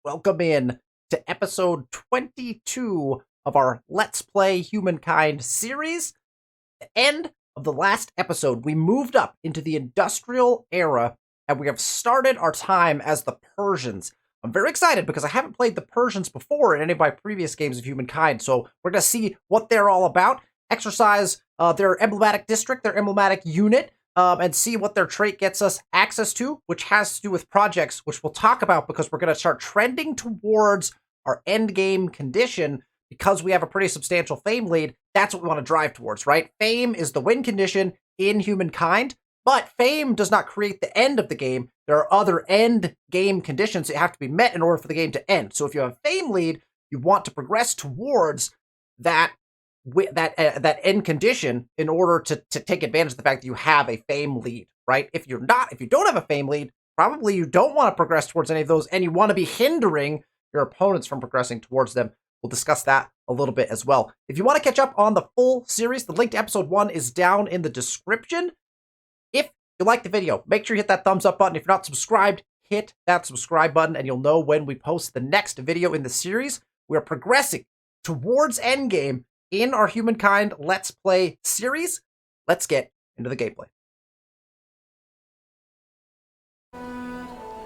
welcome in to episode 22 of our Let's Play Humankind series. At the end of the last episode, we moved up into the industrial era, and we have started our time as the Persians. I'm very excited because I haven't played the Persians before in any of my previous games of Humankind, so we're going to see what they're all about, exercise their emblematic district, their emblematic unit, and see what their trait gets us access to, which has to do with projects, which we'll talk about because we're going to start trending towards our end game condition because we have a pretty substantial fame lead. That's what we want to drive towards, right? Fame is the win condition in Humankind, but fame does not create the end of the game. There are other end game conditions that have to be met in order for the game to end. So if you have a fame lead, you want to progress towards that end condition in order to take advantage of the fact that you have a fame lead, right? If you don't have a fame lead, probably you don't want to progress towards any of those, and you want to be hindering your opponents from progressing towards them. We'll discuss that a little bit as well. If you want to catch up on the full series, the link to episode 1 is down in the description. If you like the video, make sure you hit that thumbs up button. If you're not subscribed, hit that subscribe button, and you'll know when we post the next video in the series. We are progressing towards endgame in our Humankind Let's Play series. Let's get into the gameplay.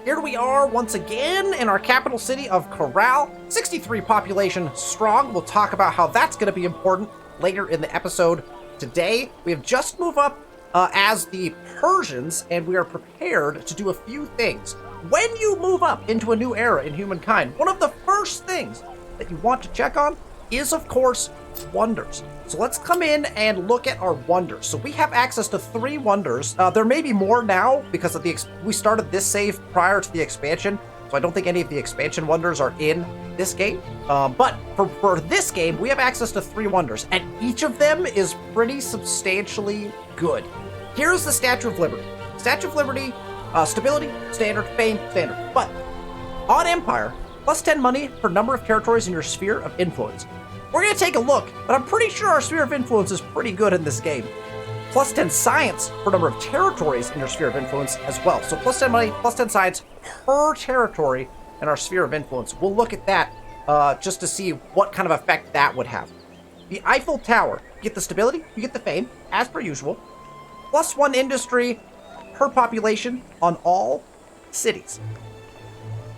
Here we are once again in our capital city of Corral, 63 population strong. We'll talk about how that's going to be important later in the episode. Today, we have just moved up as the Persians, and we are prepared to do a few things. When you move up into a new era in Humankind, one of the first things that you want to check on is, of course, wonders. So let's come in and look at our wonders. So we have access to 3 wonders. There may be more now because of we started this save prior to the expansion, so I don't think any of the expansion wonders are in this game. But for this game, we have access to 3 wonders, and each of them is pretty substantially good. Here's the Statue of Liberty. Statue of Liberty, stability, standard, fame, standard. But on Empire, plus 10 money per number of territories in your sphere of influence. We're going to take a look, but I'm pretty sure our sphere of influence is pretty good in this game. Plus 10 science per number of territories in your sphere of influence as well. So plus 10 money, plus 10 science per territory in our sphere of influence. We'll look at that just to see what kind of effect that would have. The Eiffel Tower, you get the stability, you get the fame, as per usual. Plus 1 industry per population on all cities.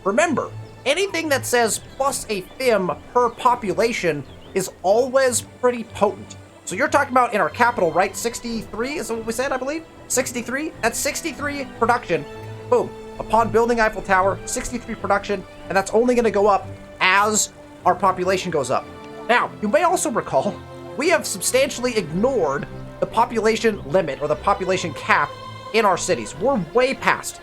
Remember, anything that says plus a FIM per population is always pretty potent. So you're talking about in our capital, right? 63 is what we said, I believe? 63? That's 63 production. Boom. Upon building Eiffel Tower, 63 production, and that's only going to go up as our population goes up. Now, you may also recall, we have substantially ignored the population limit or the population cap in our cities. We're way past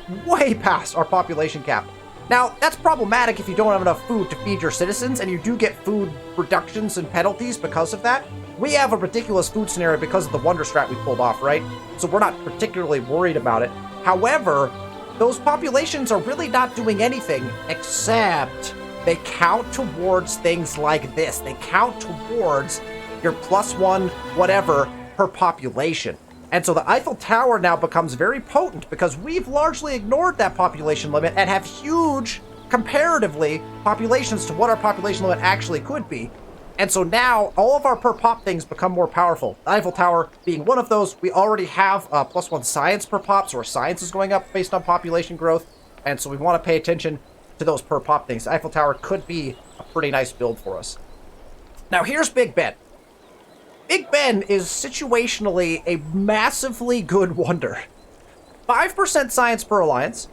our population cap. Now, that's problematic if you don't have enough food to feed your citizens, and you do get food reductions and penalties because of that. We have a ridiculous food scenario because of the wonder strat we pulled off, right? So we're not particularly worried about it. However, those populations are really not doing anything except they count towards things like this. They count towards your plus 1 whatever per population. And so the Eiffel Tower now becomes very potent because we've largely ignored that population limit and have huge, comparatively, populations to what our population limit actually could be. And so now all of our per pop things become more powerful. The Eiffel Tower being one of those. We already have plus 1 science per pop, so our science is going up based on population growth. And so we want to pay attention to those per pop things. The Eiffel Tower could be a pretty nice build for us. Now here's Big Ben. Big Ben is situationally a massively good wonder. 5% science per alliance,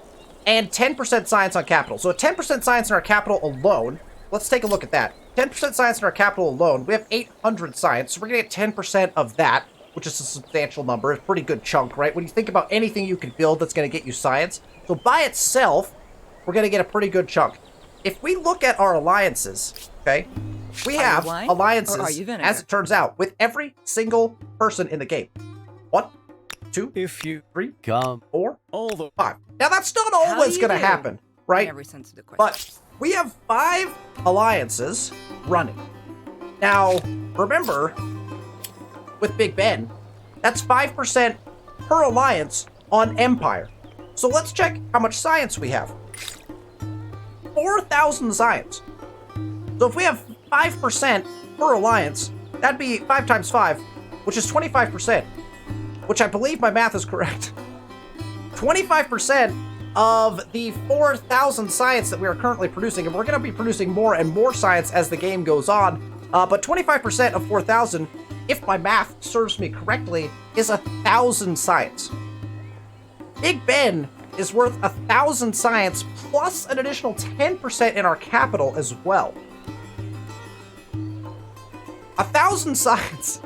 and 10% science on capital. So a 10% science in our capital alone, let's take a look at that. 10% science in our capital alone, we have 800 science, so we're going to get 10% of that, which is a substantial number. It's a pretty good chunk, right? When you think about anything you can build that's going to get you science, so by itself, we're going to get a pretty good chunk. If we look at our alliances, okay, we have alliances, as it turns out, with every single person in the game. 1, 2, if you 3, come 4, all the 5. Now that's not always going to happen, right? Every sense of the question. But we have 5 alliances running. Now, remember, with Big Ben, that's 5% per alliance on Empire. So let's check how much science we have. 4,000 science. So if we have 5% per alliance, that'd be 5 times 5, which is 25%, which I believe my math is correct. 25% of the 4,000 science that we are currently producing, and we're going to be producing more and more science as the game goes on, but 25% of 4,000, if my math serves me correctly, is 1,000 science. Big Ben is worth 1,000 science plus an additional 10% in our capital as well. 1,000 science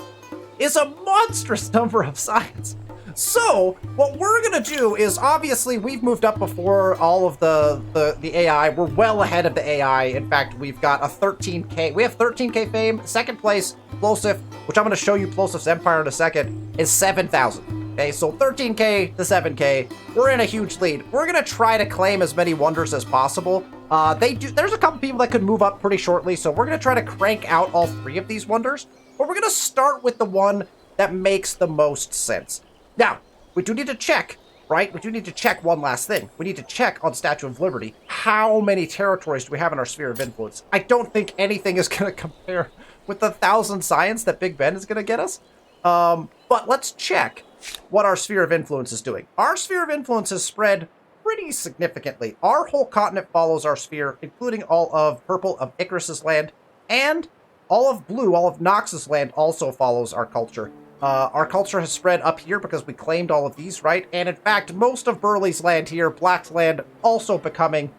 is a monstrous number of science. So, what we're gonna do is, obviously, we've moved up before all of the AI. We're well ahead of the AI. In fact, we've got a 13K. We have 13K fame. Second place, Plosif, which I'm gonna show you Plosif's empire in a second, is 7,000. Okay, so 13K to 7K. We're in a huge lead. We're gonna try to claim as many wonders as possible. There's a couple people that could move up pretty shortly, so we're gonna try to crank out all 3 of these wonders. But we're gonna start with the one that makes the most sense. Now, we do need to check, right? We do need to check one last thing. We need to check on Statue of Liberty. How many territories do we have in our sphere of influence? I don't think anything is going to compare with the 1,000 science that Big Ben is going to get us. But let's check what our sphere of influence is doing. Our sphere of influence is spread pretty significantly. Our whole continent follows our sphere, including all of purple of Icarus's land, and all of blue, all of Nox's land also follows our culture. Our culture has spread up here because we claimed all of these, right? And in fact, most of Burley's land here, Black's land, also becoming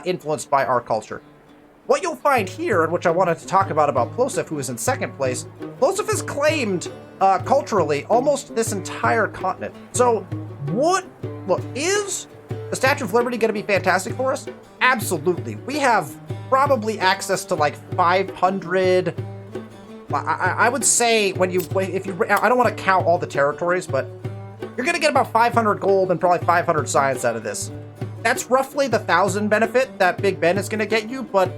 influenced by our culture. What you'll find here, and which I wanted to talk about Plosif, who is in second place, Plosif has claimed culturally almost this entire continent. So, is the Statue of Liberty going to be fantastic for us? Absolutely. We have probably access to like 500... I would say I don't want to count all the territories, but you're going to get about 500 gold and probably 500 science out of this. That's roughly the 1,000 benefit that Big Ben is going to get you, but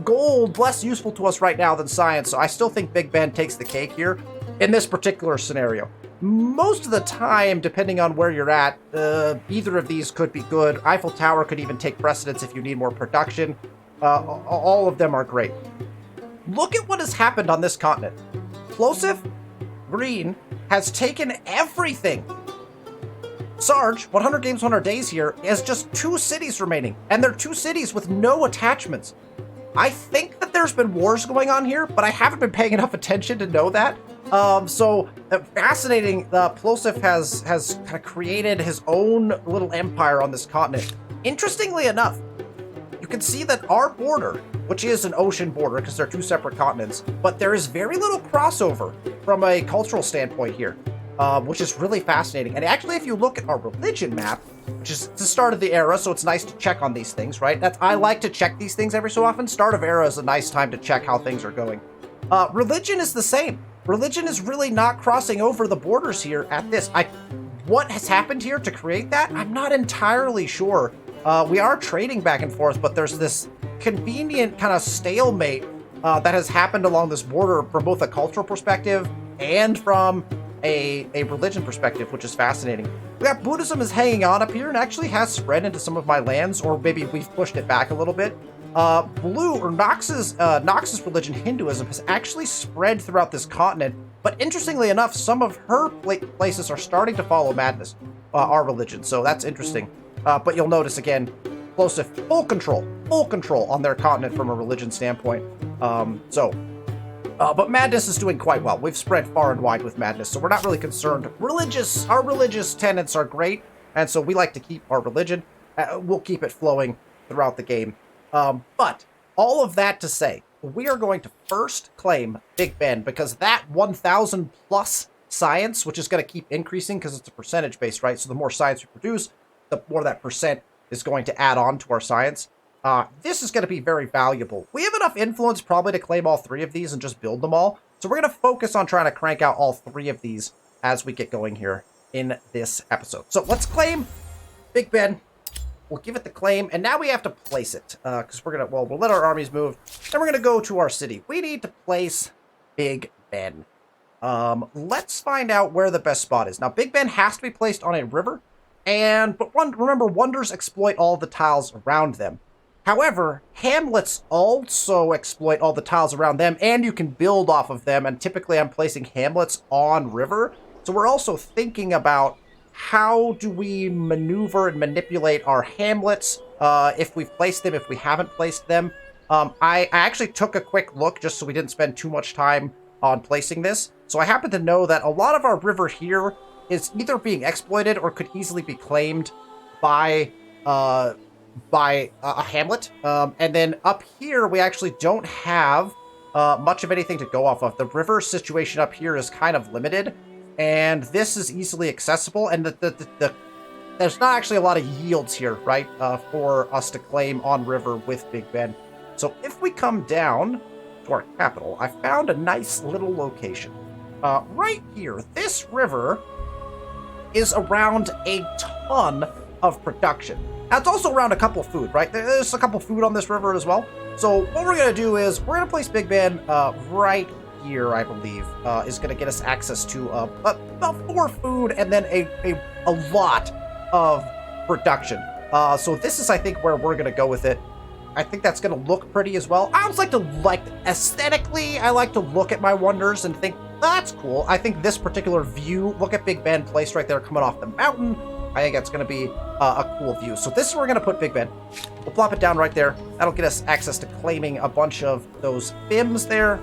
gold, less useful to us right now than science, so I still think Big Ben takes the cake here in this particular scenario. Most of the time, depending on where you're at, either of these could be good. Eiffel Tower could even take precedence if you need more production. All of them are great. Look at what has happened on this continent. Plosif, green, has taken everything. Sarge, 100 games, 100 days here, has just 2 cities remaining, and they're 2 cities with no attachments. I think that there's been wars going on here, but I haven't been paying enough attention to know that. Fascinating. Plosif has kind of created his own little empire on this continent. Interestingly enough, you can see that our border, which is an ocean border because they're 2 separate continents, but there is very little crossover from a cultural standpoint here, which is really fascinating. And actually, if you look at our religion map, which is the start of the era, so it's nice to check on these things, right? I like to check these things every so often. Start of era is a nice time to check how things are going. Religion is the same. Religion is really not crossing over the borders here at this. What has happened here to create that? I'm not entirely sure. We are trading back and forth, but there's this convenient kind of stalemate that has happened along this border from both a cultural perspective and from a religion perspective, which is fascinating. We got Buddhism is hanging on up here and actually has spread into some of my lands, or maybe we've pushed it back a little bit. Blue, or Nox's religion, Hinduism, has actually spread throughout this continent, but interestingly enough, some of her places are starting to follow Madness, our religion, so that's interesting. But you'll notice again, Plosif, full control on their continent from a religion standpoint. But Madness is doing quite well. We've spread far and wide with Madness, so we're not really concerned. Our religious tenets are great, and so we like to keep our religion. We'll keep it flowing throughout the game. But all of that to say, we are going to first claim Big Ben, because that 1,000 plus science, which is going to keep increasing because it's a percentage base, right? So the more science we produce, the more that percent is going to add on to our science. This is going to be very valuable. We have enough influence probably to claim all 3 of these and just build them all. So we're going to focus on trying to crank out all 3 of these as we get going here in this episode. So let's claim Big Ben. We'll give it the claim, and now we have to place it. Because we'll let our armies move, and we're going to go to our city. We need to place Big Ben. Let's find out where the best spot is. Now, Big Ben has to be placed on a river, but remember, wonders exploit all the tiles around them. However, hamlets also exploit all the tiles around them, and you can build off of them, and typically I'm placing hamlets on river. So we're also thinking about how do we maneuver and manipulate our hamlets, if we've placed them, if we haven't placed them. I actually took a quick look just so we didn't spend too much time on placing this. So I happen to know that a lot of our river here is either being exploited or could easily be claimed by a hamlet. And then up here, we actually don't have much of anything to go off of. The river situation up here is kind of limited, and this is easily accessible, and there's not actually a lot of yields here, right, for us to claim on river with Big Ben. So if we come down to our capital, I found a nice little location. Right here, this river is around a ton of production. Now, it's also around a couple of food, right? There's a couple of food on this river as well. So what we're going to do is we're going to place Big Ben right here, I believe, is going to get us access to about 4 food and then a lot of production. So this is, I think, where we're going to go with it. I think that's going to look pretty as well. I always like aesthetically, I like to look at my wonders and think, that's cool. I think this particular view, look at Big Ben placed right there coming off the mountain. I think that's going to be a cool view. So this is where we're going to put Big Ben. We'll plop it down right there. That'll get us access to claiming a bunch of those FIMs there.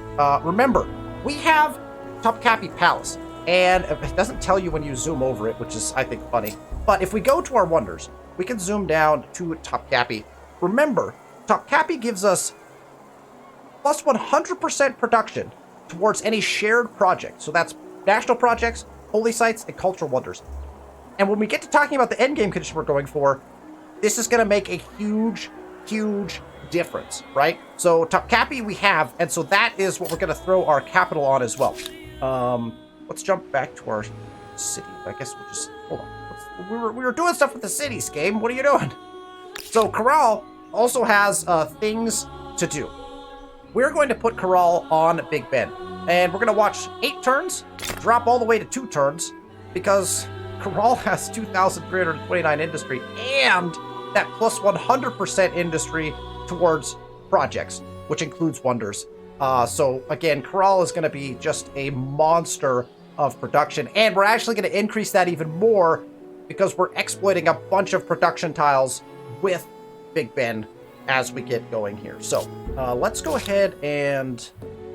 Remember, we have Topkapi Palace, and it doesn't tell you when you zoom over it, which is, I think, funny. But if we go to our wonders, we can zoom down to Topkapi. Remember, Topkapi gives us plus 100% production towards any shared project. So that's national projects, holy sites, and cultural wonders. And when we get to talking about the endgame condition we're going for, this is going to make a huge, huge difference, right? So Topkapi we have, and so that is what we're going to throw our capital on as well. Let's jump back to our city. I guess we'll just, hold on. We were doing stuff with the cities, game. What are you doing? So Corral also has things to do. We're going to put Corral on Big Ben, and we're going to watch 8 turns, drop all the way to 2 turns, because Corral has 2,329 industry and that plus 100% industry towards projects, which includes wonders. So again, Corral is going to be just a monster of production, and we're actually going to increase that even more because we're exploiting a bunch of production tiles with Big Ben as we get going here. So let's go ahead and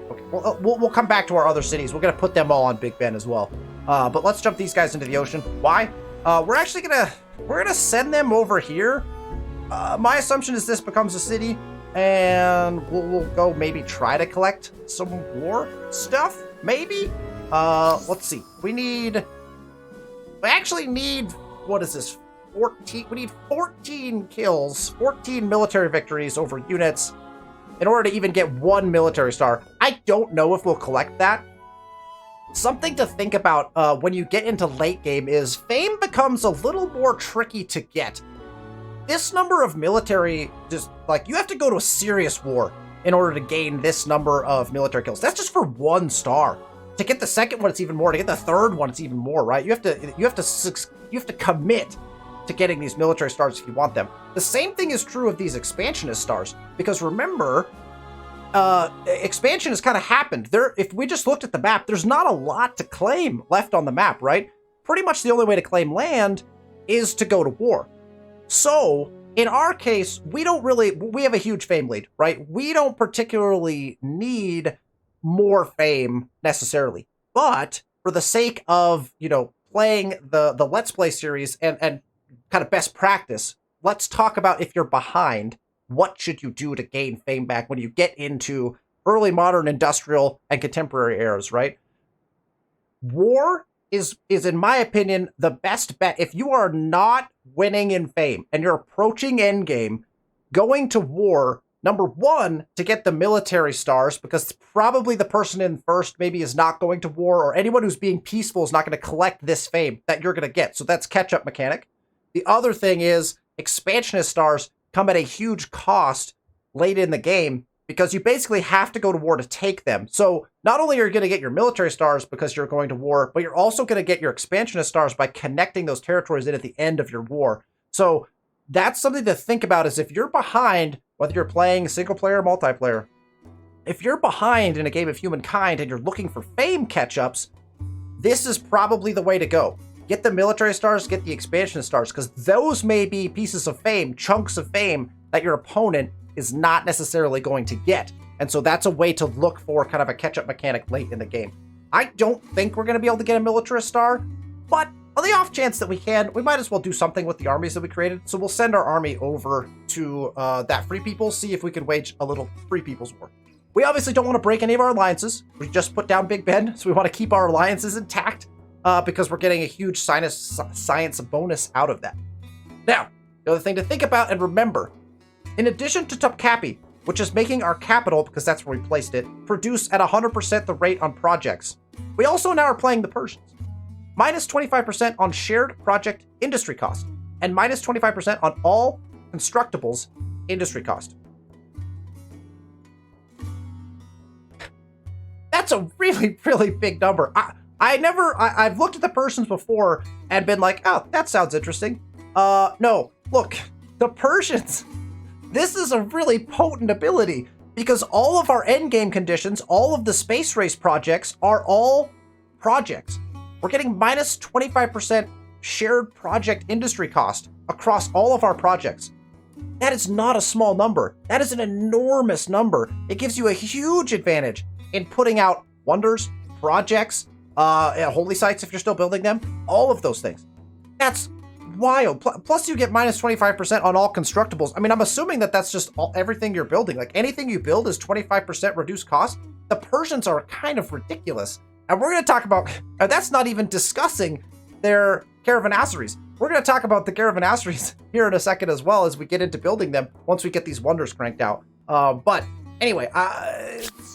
okay, we'll come back to our other cities. We're going to put them all on Big Ben as well. But let's jump these guys into the ocean. Why? We're gonna send them over here. My assumption is this becomes a city, and we'll go maybe try to collect some war stuff. Maybe. Let's see. We actually need, what is this? 14. We need 14 kills, 14 military victories over units in order to even get 1 military star. I don't know if we'll collect that. Something to think about when you get into late game is fame becomes a little more tricky to get. This number of military, just like, you have to go to a serious war in order to gain this number of military kills. That's just for 1 star. To get the second one, it's even more. To get the third one, it's even more, right? You have to commit to getting these military stars if you want them. The same thing is true of these expansionist stars, because remember, expansion has kind of happened. If we just looked at the map, there's not a lot to claim left on the map, right? Pretty much the only way to claim land is to go to war. So, in our case, we have a huge fame lead, right? We don't particularly need more fame necessarily. But for the sake of, playing the Let's Play series and kind of best practice, let's talk about if you're behind, what should you do to gain fame back when you get into early modern industrial and contemporary eras, right? War is in my opinion, the best bet. If you are not winning in fame and you're approaching endgame, going to war, number 1, to get the military stars, because probably the person in first maybe is not going to war, or anyone who's being peaceful is not going to collect this fame that you're going to get. So that's catch-up mechanic. The other thing is expansionist stars come at a huge cost late in the game, because you basically have to go to war to take them. So not only are you going to get your military stars because you're going to war, but you're also going to get your expansionist stars by connecting those territories in at the end of your war. So that's something to think about, is if you're behind, whether you're playing single player or multiplayer, if you're behind in a game of Humankind and you're looking for fame catch-ups, this is probably the way to go. Get the military stars, get the expansion stars, because those may be pieces of fame, chunks of fame that your opponent is not necessarily going to get. And so that's a way to look for kind of a catch-up mechanic late in the game. I don't think we're going to be able to get a militarist star, but on the off chance that we can, we might as well do something with the armies that we created. So we'll send our army over to that Free People, see if we can wage a little Free People's war. We obviously don't want to break any of our alliances. We just put down Big Ben, so we want to keep our alliances intact because we're getting a huge science bonus out of that. Now, the other thing to think about and remember, in addition to Topkapi, which is making our capital, because that's where we placed it, produce at 100% the rate on projects, we also now are playing the Persians. Minus 25% on shared project industry cost, and minus 25% on all constructibles industry cost. That's a really, really big number. I've looked at the Persians before and been like, oh, that sounds interesting. No, look, the Persians, this is a really potent ability because all of our endgame conditions, all of the space race projects are all projects. We're getting minus 25% shared project industry cost across all of our projects. That is not a small number. That is an enormous number. It gives you a huge advantage in putting out wonders, projects, holy sites if you're still building them, all of those things. That's wild. Plus you get minus 25% on all constructibles. I mean, I'm assuming that that's just everything you're building. Like anything you build is 25% reduced cost. The Persians are kind of ridiculous. And we're going to talk about, that's not even discussing their caravanserais. We're going to talk about the caravanserais here in a second as well as we get into building them once we get these wonders cranked out. But anyway,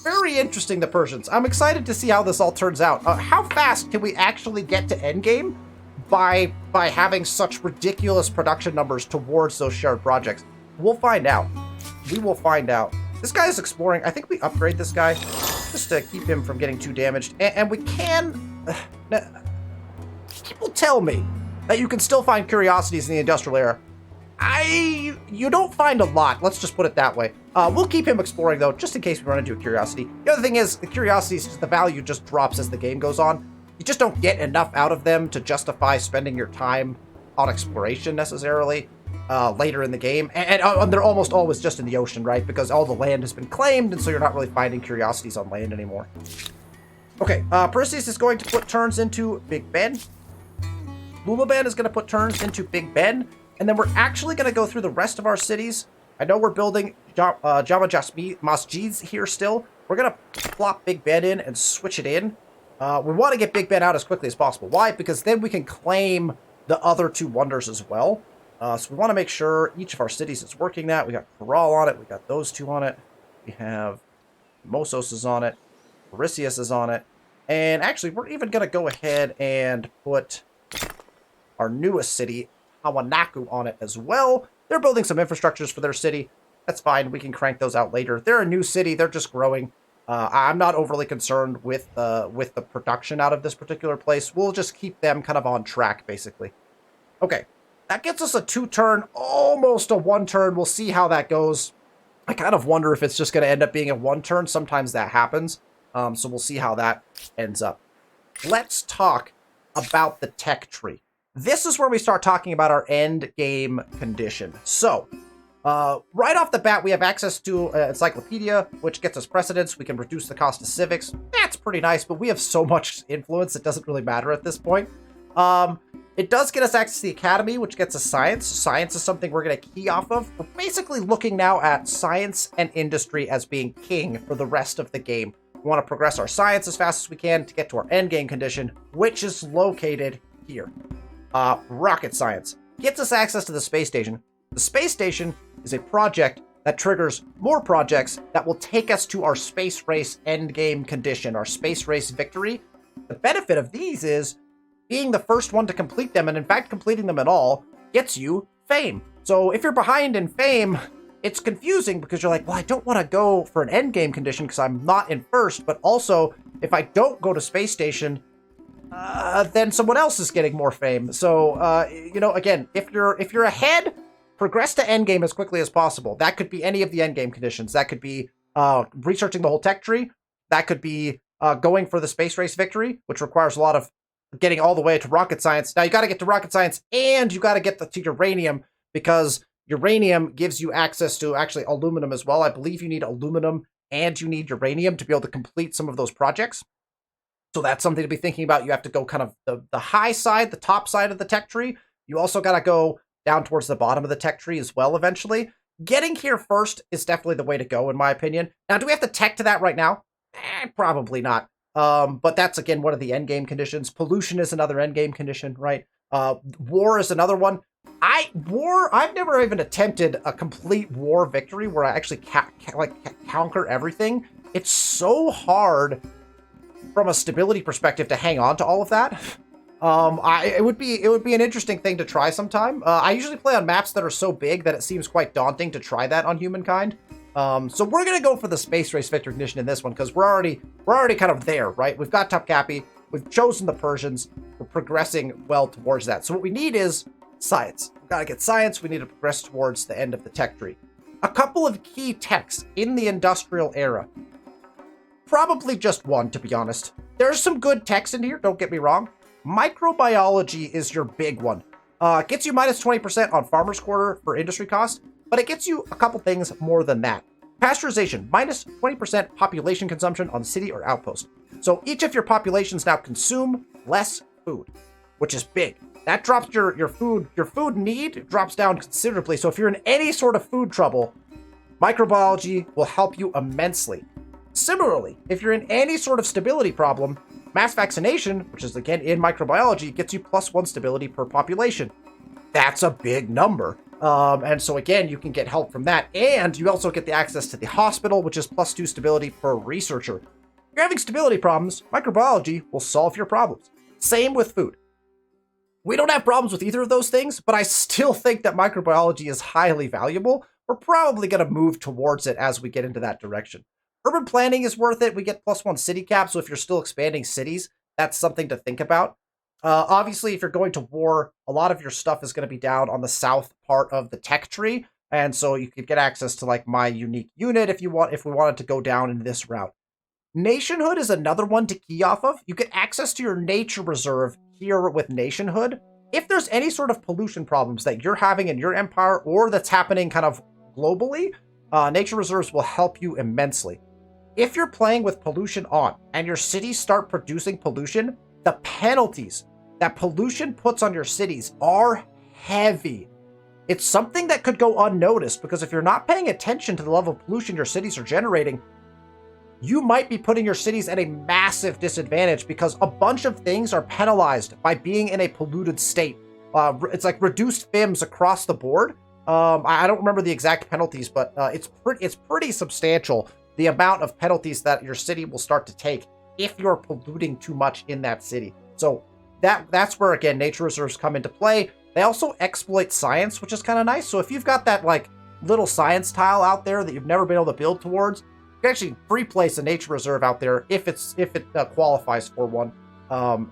very interesting, the Persians. I'm excited to see how this all turns out. How fast can we actually get to endgame by having such ridiculous production numbers towards those shared projects? We'll find out. We will find out. This guy is exploring. I think we upgrade this guy just to keep him from getting too damaged. And we can... people tell me that you can still find curiosities in the industrial era. You don't find a lot. Let's just put it that way. We'll keep him exploring, though, just in case we run into a curiosity. The other thing is, the curiosities, the value just drops as the game goes on. You just don't get enough out of them to justify spending your time on exploration, necessarily, later in the game. And they're almost always just in the ocean, right? Because all the land has been claimed, and so you're not really finding curiosities on land anymore. Okay, Perseus is going to put turns into Big Ben. Lulaban is going to put turns into Big Ben. And then we're actually going to go through the rest of our cities. I know we're building Jama Masjids here still. We're going to plop Big Ben in and switch it in. We want to get Big Ben out as quickly as possible. Why? Because then we can claim the other two wonders as well. So we want to make sure each of our cities is working that. We got Corral on it. We got those two on it. We have Mosos is on it. Perseus is on it. And actually, we're even going to go ahead and put our newest city, Hawanaku, on it as well. They're building some infrastructures for their city. That's fine. We can crank those out later. They're a new city. They're just growing. I'm not overly concerned with the production out of this particular place. We'll just keep them kind of on track, basically. Okay. That gets us a 2-turn, almost a 1-turn. We'll see how that goes. I kind of wonder if it's just going to end up being a 1-turn. Sometimes that happens. So we'll see how that ends up. Let's talk about the tech tree. This is where we start talking about our end game condition. So, right off the bat, we have access to encyclopedia, which gets us precedence. We can reduce the cost of civics. That's pretty nice, but we have so much influence, it doesn't really matter at this point. It does get us access to the academy, which gets us science. Science is something we're going to key off of. We're basically looking now at science and industry as being king for the rest of the game. We want to progress our science as fast as we can to get to our end game condition, which is located here. Rocket science gets us access to the space station. The space station is a project that triggers more projects that will take us to our space race endgame condition, our space race victory. The benefit of these is being the first one to complete them, and in fact completing them at all, gets you fame. So if you're behind in fame, it's confusing because you're like, well, I don't want to go for an endgame condition because I'm not in first, but also if I don't go to space station, then someone else is getting more fame. So, you know, again, if you're ahead, progress to endgame as quickly as possible. That could be any of the endgame conditions. That could be researching the whole tech tree. That could be going for the space race victory, which requires a lot of getting all the way to rocket science. Now, you got to get to rocket science, and you got to get to uranium, because uranium gives you access to actually aluminum as well. I believe you need aluminum and you need uranium to be able to complete some of those projects. So that's something to be thinking about. You have to go kind of the high side, the top side of the tech tree. You also got to go down towards the bottom of the tech tree as well eventually. Getting here first is definitely the way to go, in my opinion. Now, do we have to tech to that right now? Probably not. But that's, again, one of the endgame conditions. Pollution is another endgame condition, right? War is another one. I've never even attempted a complete war victory where I actually conquer everything. It's so hard from a stability perspective to hang on to all of that. It would be an interesting thing to try sometime. I usually play on maps that are so big that it seems quite daunting to try that on Humankind. So we're gonna go for the space race victory condition in this one, because we're already kind of there, right? We've got Topkapi, we've chosen the Persians, we're progressing well towards that. So what we need is science. We've got to get science. We need to progress towards the end of the tech tree. A couple of key techs in the industrial era. Probably just one, to be honest. There's some good techs in here, don't get me wrong. Microbiology is your big one. It gets you minus 20% on farmer's quarter for industry costs, but it gets you a couple things more than that. Pasteurization, minus 20% population consumption on city or outpost. So each of your populations now consume less food, which is big. That drops your food need drops down considerably. So if you're in any sort of food trouble, microbiology will help you immensely. Similarly, if you're in any sort of stability problem, mass vaccination, which is again in microbiology, gets you +1 stability per population. That's a big number. And so again, you can get help from that. And you also get the access to the hospital, which is +2 stability per researcher. If you're having stability problems, microbiology will solve your problems. Same with food. We don't have problems with either of those things, but I still think that microbiology is highly valuable. We're probably going to move towards it as we get into that direction. Urban planning is worth it. We get +1 city cap, so if you're still expanding cities, that's something to think about. Obviously, if you're going to war, a lot of your stuff is going to be down on the south part of the tech tree, and so you could get access to like my unique unit if we wanted to go down in this route. Nationhood is another one to key off of. You get access to your nature reserve here with nationhood. If there's any sort of pollution problems that you're having in your empire or that's happening kind of globally, nature reserves will help you immensely. If you're playing with pollution on and your cities start producing pollution, the penalties that pollution puts on your cities are heavy. It's something that could go unnoticed, because if you're not paying attention to the level of pollution your cities are generating, you might be putting your cities at a massive disadvantage, because a bunch of things are penalized by being in a polluted state. It's like reduced FIMs across the board. I don't remember the exact penalties, but it's pretty substantial, the amount of penalties that your city will start to take if you're polluting too much in that city. So that's where, again, nature reserves come into play. They also exploit science, which is kind of nice. So if you've got that like little science tile out there that you've never been able to build towards, you can actually free place a nature reserve out there if it qualifies for one,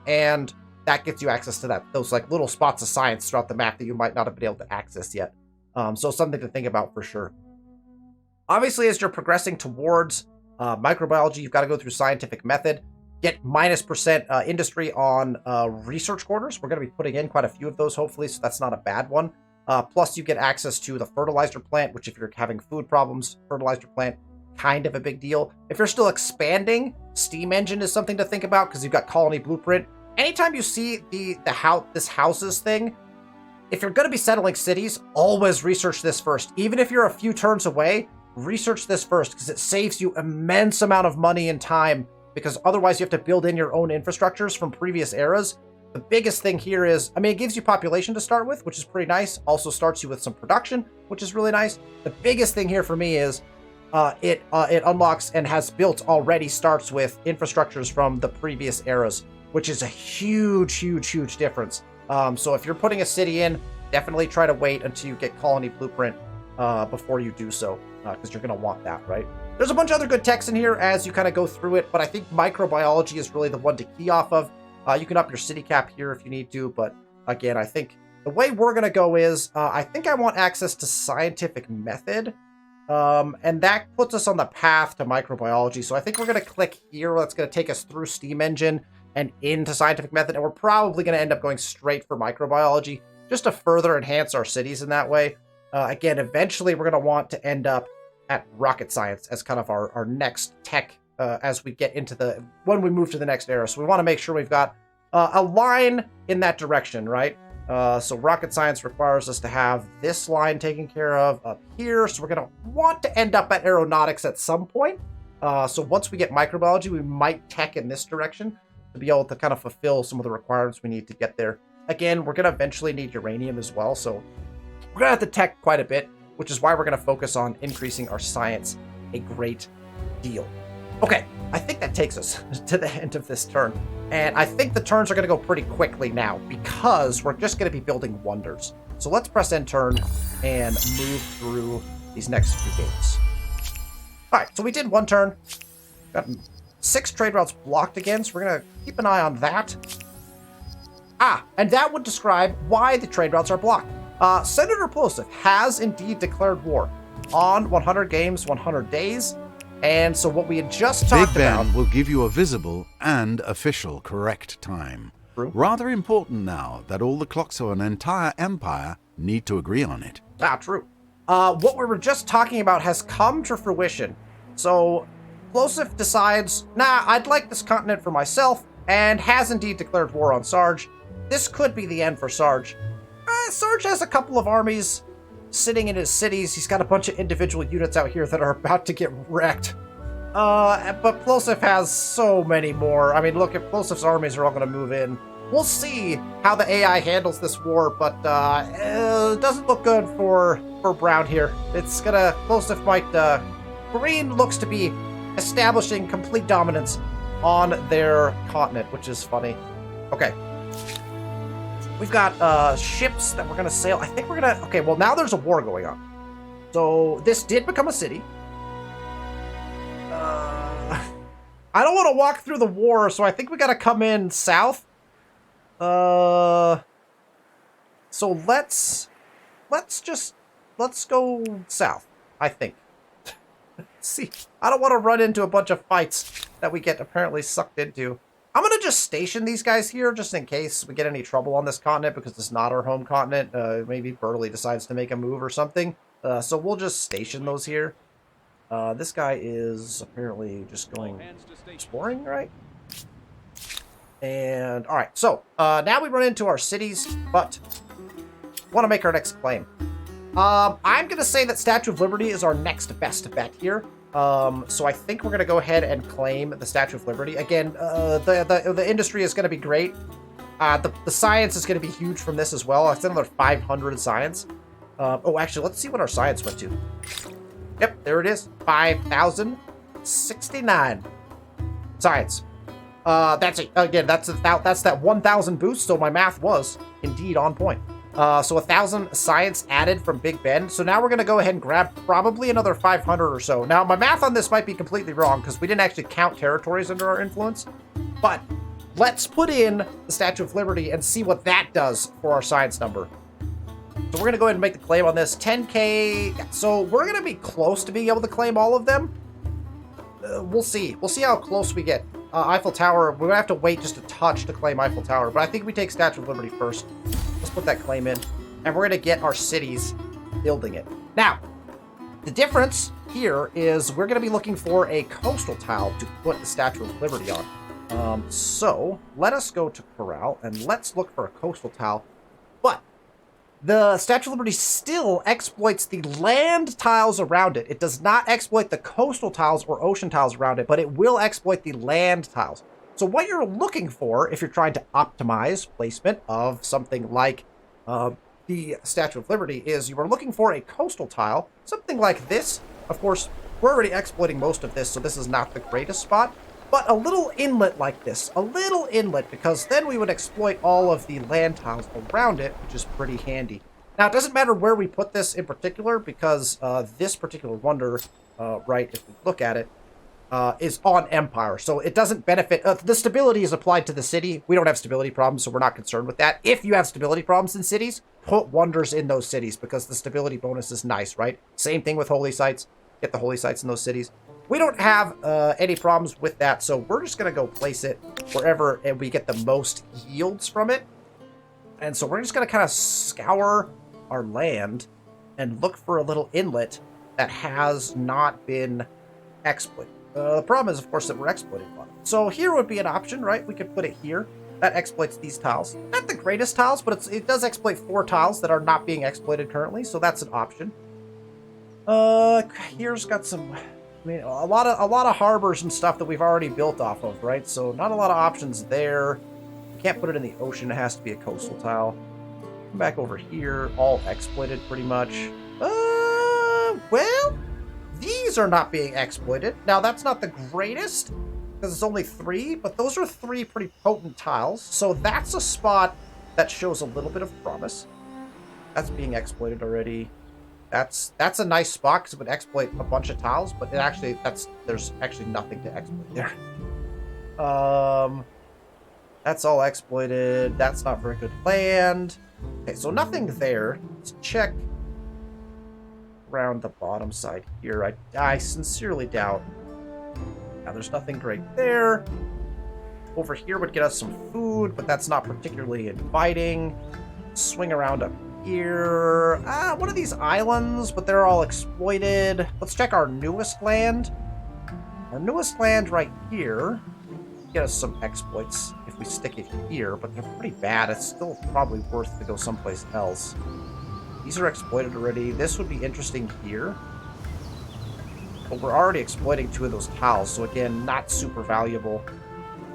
and that gets you access to those like little spots of science throughout the map that you might not have been able to access yet. So something to think about for sure. Obviously, as you're progressing towards microbiology, you've got to go through scientific method, get -% industry on research quarters. We're going to be putting in quite a few of those, hopefully, so that's not a bad one. Plus, you get access to the fertilizer plant, which if you're having food problems, fertilizer plant, kind of a big deal. If you're still expanding, steam engine is something to think about, because you've got colony blueprint. Anytime you see this houses thing, if you're going to be settling cities, always research this first. Even if you're a few turns away, research this first, because it saves you immense amount of money and time, because otherwise you have to build in your own infrastructures from previous eras. The biggest thing here is, I mean, it gives you population to start with, which is pretty nice. Also starts you with some production, which is really nice. The biggest thing here for me is it unlocks and has built already starts with infrastructures from the previous eras, which is a huge difference. So if you're putting a city in, definitely try to wait until you get colony blueprint before you do so, because you're going to want that, right? There's a bunch of other good techs in here as you kind of go through it, but I think microbiology is really the one to key off of. You can up your city cap here if you need to, but again, I think The way we're going to go is, I think I want access to scientific method. And that puts us on the path to microbiology. So I think we're going to click here. That's going to take us through Steam Engine and into scientific method. And we're probably going to end up going straight for microbiology just to further enhance our cities in that way. Again, eventually we're going to want to end up at rocket science as kind of our next tech as we get into when we move to the next era. So we want to make sure we've got a line in that direction, right? So rocket science requires us to have this line taken care of up here. So we're going to want to end up at aeronautics at some point. So once we get microbiology, we might tech in this direction to be able to kind of fulfill some of the requirements we need to get there. Again, we're going to eventually need uranium as well. So we're going to have to tech quite a bit, which is why we're going to focus on increasing our science a great deal. Okay, I think that takes us to the end of this turn. And I think the turns are going to go pretty quickly now because we're just going to be building wonders. So let's press end turn and move through these next few games. All right, so we did one turn. Got 6 trade routes blocked again, so we're going to keep an eye on that. And that would describe why the trade routes are blocked. Senator Plosive has indeed declared war on 100 games, 100 days. And so what we had just talked about... Big Ben will give you a visible and official correct time. True. Rather important now that all the clocks of an entire empire need to agree on it. True. What we were just talking about has come to fruition. So Plosive decides, I'd like this continent for myself, and has indeed declared war on Sarge. This could be the end for Sarge. Sarge has a couple of armies sitting in his cities. He's got a bunch of individual units out here that are about to get wrecked. But Plosive has so many more. I mean, look, if Plosive's armies are all going to move in. We'll see how the AI handles this war, but it doesn't look good for Brown here. It's gonna... Plosive might... Green looks to be establishing complete dominance on their continent, which is funny. Okay. We've got ships that we're going to sail. I think we're going to... Okay, well, now there's a war going on. So this did become a city. I don't want to walk through the war, so I think we got to come in south. So let's go south, I think. See, I don't want to run into a bunch of fights that we get apparently sucked into. I'm going to just station these guys here just in case we get any trouble on this continent because it's not our home continent. Maybe Burley decides to make a move or something. So we'll just station those here. This guy is apparently just going exploring, right? And, all right. So now we run into our cities, but want to make our next claim. I'm going to say that Statue of Liberty is our next best bet here. So I think we're going to go ahead and claim the Statue of Liberty. Again, the industry is going to be great. The science is going to be huge from this as well. It's another 500 science. Actually, let's see what our science went to. Yep, there it is. 5,069 science. That's it. Again, that's that 1,000 boost. So my math was indeed on point. So 1,000 science added from Big Ben. So now we're going to go ahead and grab probably another 500 or so. Now, my math on this might be completely wrong because we didn't actually count territories under our influence. But let's put in the Statue of Liberty and see what that does for our science number. So we're going to go ahead and make the claim on this. 10K. So we're going to be close to being able to claim all of them. We'll see. We'll see how close we get. Eiffel Tower, we're going to have to wait just a touch to claim Eiffel Tower. But I think we take Statue of Liberty first. Let's put that claim in. And we're going to get our cities building it. Now, the difference here is we're going to be looking for a coastal tile to put the Statue of Liberty on. So let us go to Corral and let's look for a coastal tile. But the Statue of Liberty still exploits the land tiles around it. It does not exploit the coastal tiles or ocean tiles around it, but it will exploit the land tiles. So what you're looking for, if you're trying to optimize placement of something like the Statue of Liberty, is you are looking for a coastal tile, something like this. Of course, we're already exploiting most of this, so this is not the greatest spot. But a little inlet like this, a little inlet, because then we would exploit all of the land tiles around it, which is pretty handy. Now, it doesn't matter where we put this in particular, because this particular wonder, right, if we look at it, is on Empire. So it doesn't benefit. The stability is applied to the city. We don't have stability problems, so we're not concerned with that. If you have stability problems in cities, put wonders in those cities because the stability bonus is nice, right? Same thing with holy sites. Get the holy sites in those cities. We don't have any problems with that, so we're just going to go place it wherever we get the most yields from it. And so we're just going to kind of scour our land and look for a little inlet that has not been exploited. The problem is, of course, that we're exploiting a lot. So here would be an option, right? We could put it here. That exploits these tiles. Not the greatest tiles, but it does exploit 4 tiles that are not being exploited currently, so that's an option. Here's got some... I mean, a lot of harbors and stuff that we've already built off of, right? So not a lot of options there. We can't put it in the ocean. It has to be a coastal tile. Come back over here. All exploited, pretty much. Well, these are not being exploited. Now, that's not the greatest, because it's only 3, but those are 3 pretty potent tiles. So that's a spot that shows a little bit of promise. That's being exploited already. That's a nice spot because it would exploit a bunch of tiles, but there's actually nothing to exploit there. That's all exploited. That's not very good land. Okay, so nothing there. Let's check around the bottom side here. I sincerely doubt. Now there's nothing great there. Over here would get us some food, but that's not particularly inviting. Swing around up here. One of these islands, but they're all exploited. Let's check our newest land. Our newest land right here. Get us some exploits if we stick it here, but they're pretty bad. It's still probably worth to go someplace else. These are exploited already. This would be interesting here. But we're already exploiting 2 of those tiles, so again, not super valuable.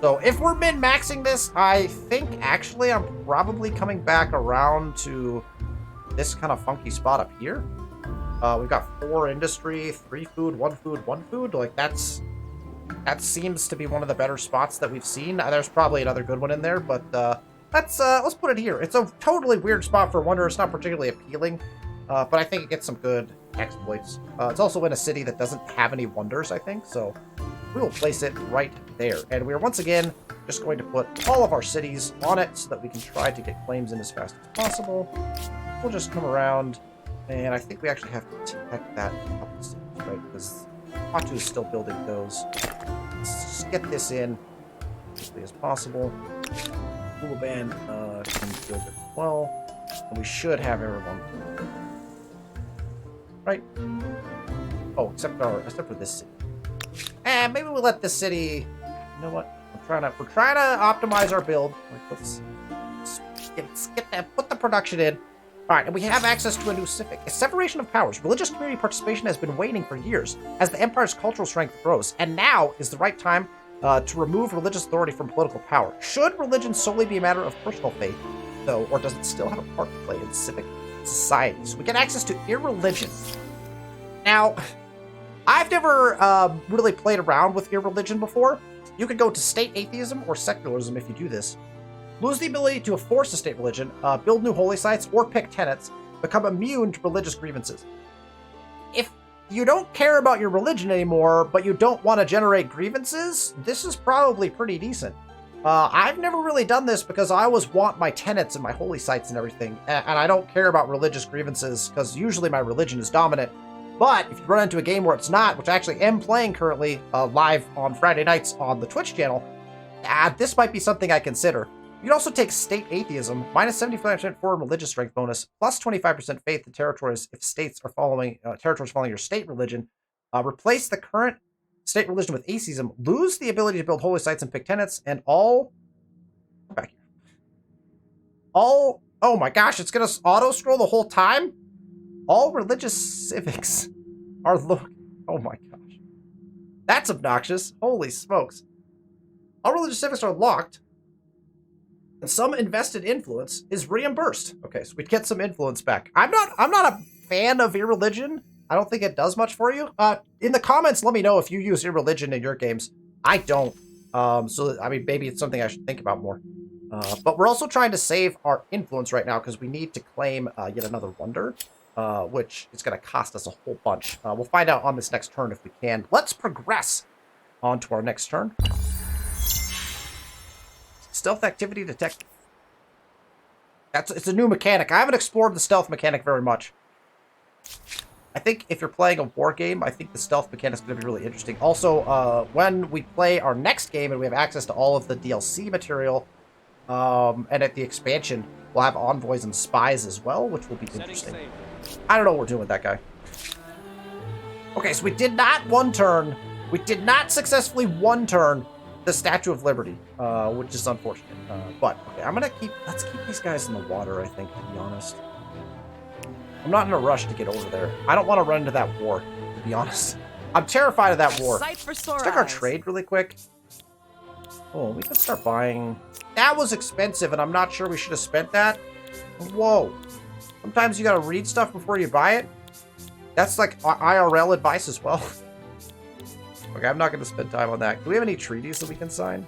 So if we're min-maxing this, I think actually I'm probably coming back around to this kind of funky spot up here. We've got 4 industry, 3 food, 1 food, 1 food. Like that seems to be one of the better spots that we've seen. There's probably another good one in there, but let's put it here. It's a totally weird spot for wonder. It's not particularly appealing, but I think it gets some good exploits. It's also in a city that doesn't have any wonders, I think, so we will place it right there. And we're once again just going to put all of our cities on it so that we can try to get claims in as fast as possible. We'll just come around, and I think we actually have to protect that couple of cities, right? Because Patu is still building those. Let's just get this in as quickly as possible. Hulaban can build it well, and we should have everyone. Right? Oh, except for this city. And maybe we'll let this city. You know what? We're trying to optimize our build. Let's get that. Put the production in. All right, and we have access to a new civic. A separation of powers. Religious community participation has been waning for years as the empire's cultural strength grows, and now is the right time to remove religious authority from political power. Should religion solely be a matter of personal faith, though, or does it still have a part to play in civic society? So we get access to irreligion. Now, I've never really played around with irreligion before. You could go to state atheism or secularism if you do this. Lose the ability to enforce a state religion, build new holy sites, or pick tenets, become immune to religious grievances. If you don't care about your religion anymore, but you don't want to generate grievances, this is probably pretty decent. I've never really done this because I always want my tenets and my holy sites and everything, and I don't care about religious grievances because usually my religion is dominant. But if you run into a game where it's not, which I actually am playing currently live on Friday nights on the Twitch channel, this might be something I consider. You can also take state atheism, minus 75% foreign religious strength bonus, plus 25% faith in territories if states are following territories following your state religion. Replace the current state religion with atheism. Lose the ability to build holy sites and pick tenets, and all. Back here. All. Oh my gosh! It's gonna auto scroll the whole time. All religious civics are Oh my gosh, that's obnoxious! Holy smokes! All religious civics are locked. And some invested influence is reimbursed. Okay, so we'd get some influence back. I'm not a fan of irreligion. I don't think it does much for you. In the comments, let me know if you use irreligion in your games. I don't. So I mean, maybe it's something I should think about more. But we're also trying to save our influence right now because we need to claim yet another wonder, which is going to cost us a whole bunch. We'll find out on this next turn if we can. Let's progress on to our next turn. Stealth activity detected. It's a new mechanic. I haven't explored the stealth mechanic very much. I think if you're playing a war game, I think the stealth mechanic is going to be really interesting. Also, when we play our next game and we have access to all of the DLC material, and at the expansion, we'll have envoys and spies as well, which will be interesting. I don't know what we're doing with that guy. Okay, so we did not one turn. We did not successfully one turn the Statue of Liberty, which is unfortunate. But okay, let's keep these guys in the water, I think, to be honest. I'm not in a rush to get over there. I don't want to run into that war, to be honest. I'm terrified of that war. Let's check our trade really quick. Oh, we can start buying. That was expensive, and I'm not sure we should have spent that. Whoa. Sometimes you gotta read stuff before you buy it. That's like IRL advice as well. Okay, I'm not gonna spend time on that. Do we have any treaties that we can sign?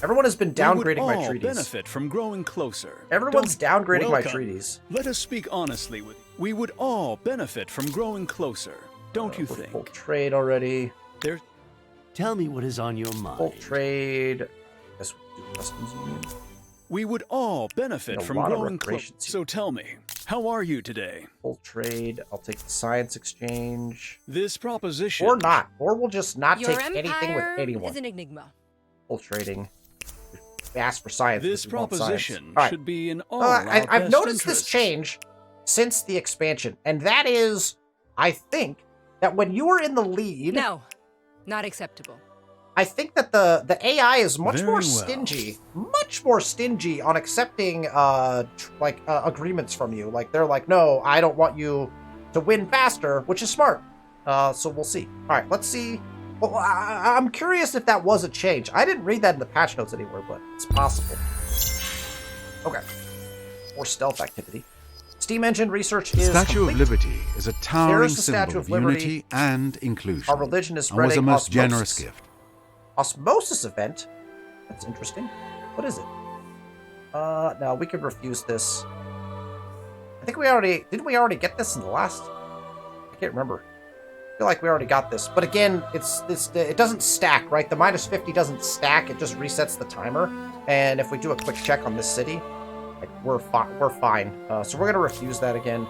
Everyone has been downgrading my treaties. Benefit from growing closer. Everyone's downgrading my treaties. Let us speak honestly with you. We would all benefit from growing closer, don't you think? Full trade already. Tell me what is on your mind. Full trade. I guess we'll do customs union. We would all benefit from growing closer. So tell me, how are you today? Full trade. I'll take the science exchange. This proposition. Or not. Or we'll just not take anything with anyone. Is an enigma. Full trading. Ask for science. This proposition should be in all I've noticed this change since the expansion, and that is, I think, that when you are in the lead... No, not acceptable. I think that the AI is much more stingy on accepting agreements from you. Like, they're like, no, I don't want you to win faster, which is smart. So we'll see. All right, let's see. Well, I'm curious if that was a change. I didn't read that in the patch notes anywhere, but it's possible. Okay. More stealth activity. Steam engine research is Statue complete. of Liberty is a towering the symbol Statue of of Liberty. unity and inclusion. Our religion is and was spreading. a most osmosis. generous gift. Osmosis event? That's interesting. What is it? No, we could refuse this. I think we already... Didn't we already get this in the last... I can't remember. I feel like we already got this. But again, it doesn't stack, right? The minus 50 doesn't stack. It just resets the timer. And if we do a quick check on this city, like, we're fine. So we're going to refuse that again.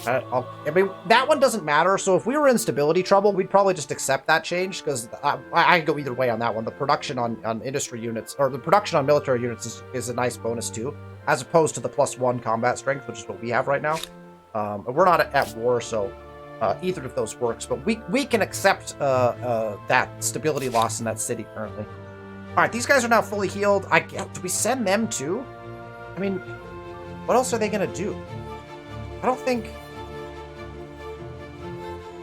I mean, that one doesn't matter. So if we were in stability trouble, we'd probably just accept that change, because I go either way on that one. The production on industry units, or the production on military units is a nice bonus too, as opposed to the +1 combat strength, which is what we have right now. We're not at war, so either of those works. But we can accept that stability loss in that city currently. All right, these guys are now fully healed. Do we send them too? I mean, what else are they gonna do? I don't think...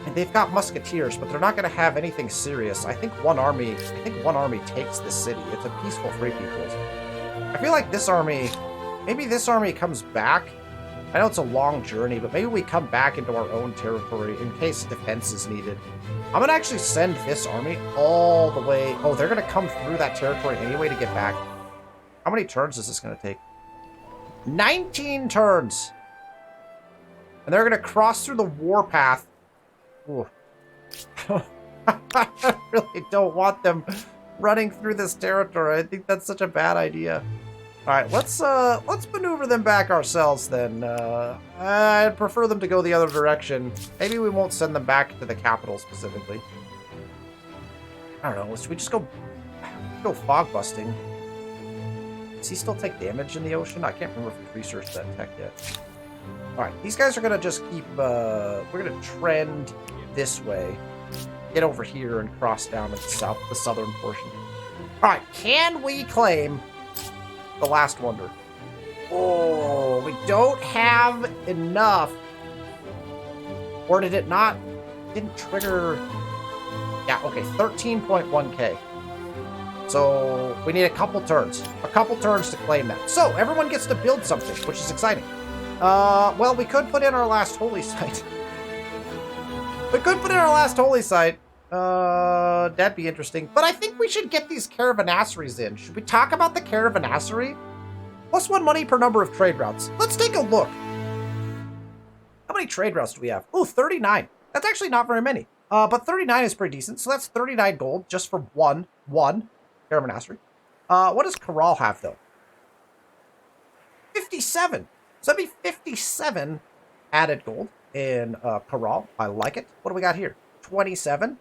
And they've got musketeers, but they're not going to have anything serious. I think one army takes this city. It's a peaceful free peoples. I feel like this army, maybe this army comes back. I know it's a long journey, but maybe we come back into our own territory in case defense is needed. I'm going to actually send this army all the way. Oh, they're going to come through that territory anyway to get back. How many turns is this going to take? 19 turns. And they're going to cross through the warpath. Ooh. I really don't want them running through this territory. I think that's such a bad idea. All right, let's maneuver them back ourselves then. I'd prefer them to go the other direction. Maybe we won't send them back to the capital specifically. I don't know. Should we just go fog busting? Does he still take damage in the ocean? I can't remember if we've researched that tech yet. All right, these guys are gonna just keep. We're gonna trend this way, get over here, and cross down to the southern portion. All right, can we claim the last wonder? Oh, we don't have enough. Or did it not? Didn't trigger. Yeah, okay, 13.1k. So we need a couple turns to claim that. So everyone gets to build something, which is exciting. Well, we could put in our last holy site. That'd be interesting. But I think we should get these caravanserais in. Should we talk about the caravanserai? +1 money per number of trade routes. Let's take a look. How many trade routes do we have? Oh, 39. That's actually not very many. But 39 is pretty decent. So that's 39 gold just for one caravanserai. What does Corral have, though? 57. So that'd be 57 added gold in Corral. I like it. What do we got here? 27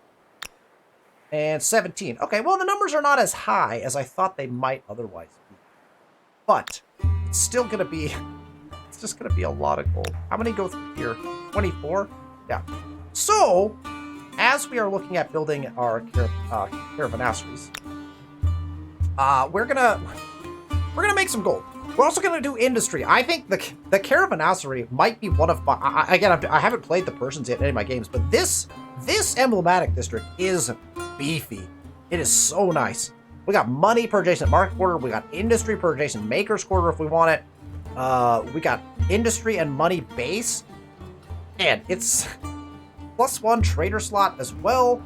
and 17. Okay, well, the numbers are not as high as I thought they might otherwise be. But it's still going to be, it's just going to be a lot of gold. How many go through here? 24? Yeah. So, as we are looking at building our caravanserais, we're gonna make some gold. We're also gonna do industry. I think the caravanserai might be one of my. Again, I haven't played the Persians yet in any of my games, but this emblematic district is beefy. It is so nice. We got money per adjacent market quarter. We got industry per adjacent makers quarter if we want it. We got industry and money base, and it's +1 trader slot as well.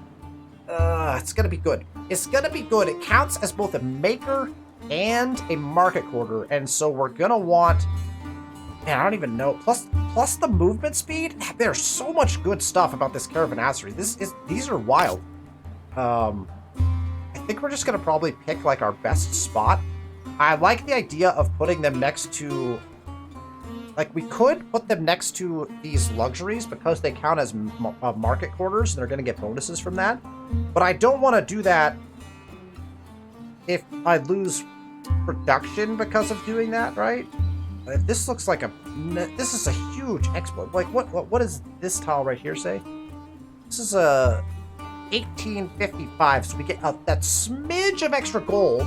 It's gonna be good. It's gonna be good. It counts as both a maker and a market quarter, and so we're gonna want, man, I don't even know, plus the movement speed. There's so much good stuff about this caravanserai. These are wild. I think we're just gonna probably pick like our best spot. I like the idea of putting them next to, like, we could put them next to these luxuries because they count as market quarters and they're gonna get bonuses from that. But I don't want to do that if I lose production because of doing that, right? This looks like this is a huge exploit. Like, what does this tile right here say? This is a 1855, so we get that smidge of extra gold,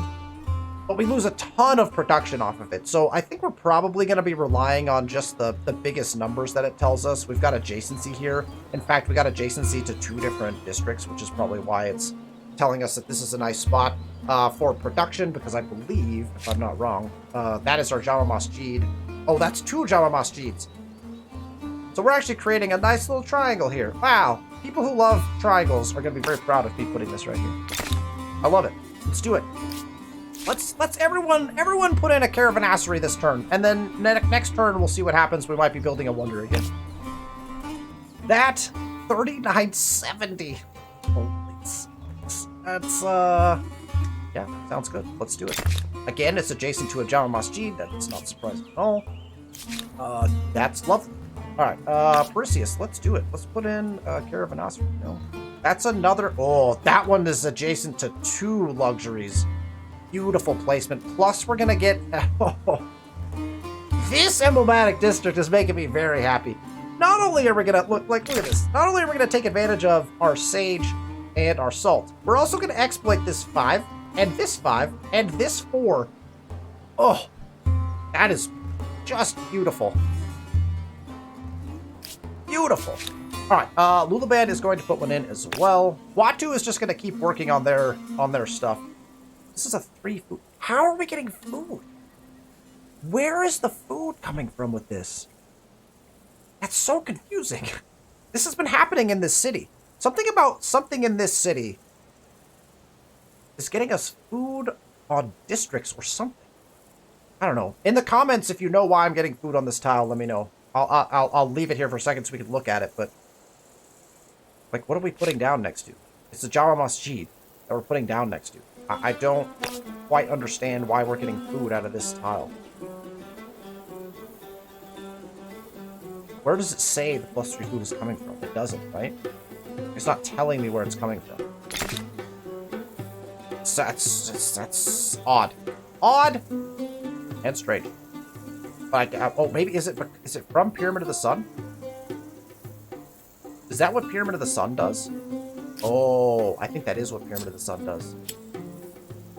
but we lose a ton of production off of it. So I think we're probably going to be relying on just the biggest numbers that it tells us. We've got adjacency here. In fact, we got adjacency to 2 different districts, which is probably why it's telling us that this is a nice spot for production, because I believe, if I'm not wrong, that is our Jama Masjid. Oh, that's 2 Jama Masjids. So we're actually creating a nice little triangle here. Wow. People who love triangles are going to be very proud of me putting this right here. I love it. Let's do it. Let's everyone put in a caravanserai this turn, and then next turn we'll see what happens. We might be building a wonder again. That 3970. Holy smokes. That's yeah, sounds good. Let's do it. Again, it's adjacent to a Jama Masjid. That's not surprising at all. That's lovely. All right, Perseus, let's do it. Let's put in caravanserai. No, that's another. Oh, that one is adjacent to 2 luxuries. Beautiful placement. Plus, we're gonna get. This emblematic district is making me very happy. Not only are we gonna look at this. Not only are we gonna take advantage of our sage and our salt, we're also gonna exploit this 5 and this 5 and this 4. Oh, that is just beautiful. Beautiful. All right, Lulaban is going to put one in as well. Watu is just gonna keep working on their stuff. This is a 3 food. How are we getting food? Where is the food coming from with this? That's so confusing. This has been happening in this city. Something about something in this city is getting us food on districts or something. I don't know. In the comments, if you know why I'm getting food on this tile, let me know. I'll leave it here for a second so we can look at it. But like, what are we putting down next to? It's the Jama Masjid that we're putting down next to. I don't quite understand why we're getting food out of this tile. Where does it say the +3 food is coming from? It doesn't, right? It's not telling me where it's coming from. That's odd. Odd and strange. But oh, maybe is it from Pyramid of the Sun? Is that what Pyramid of the Sun does? Oh, I think that is what Pyramid of the Sun does.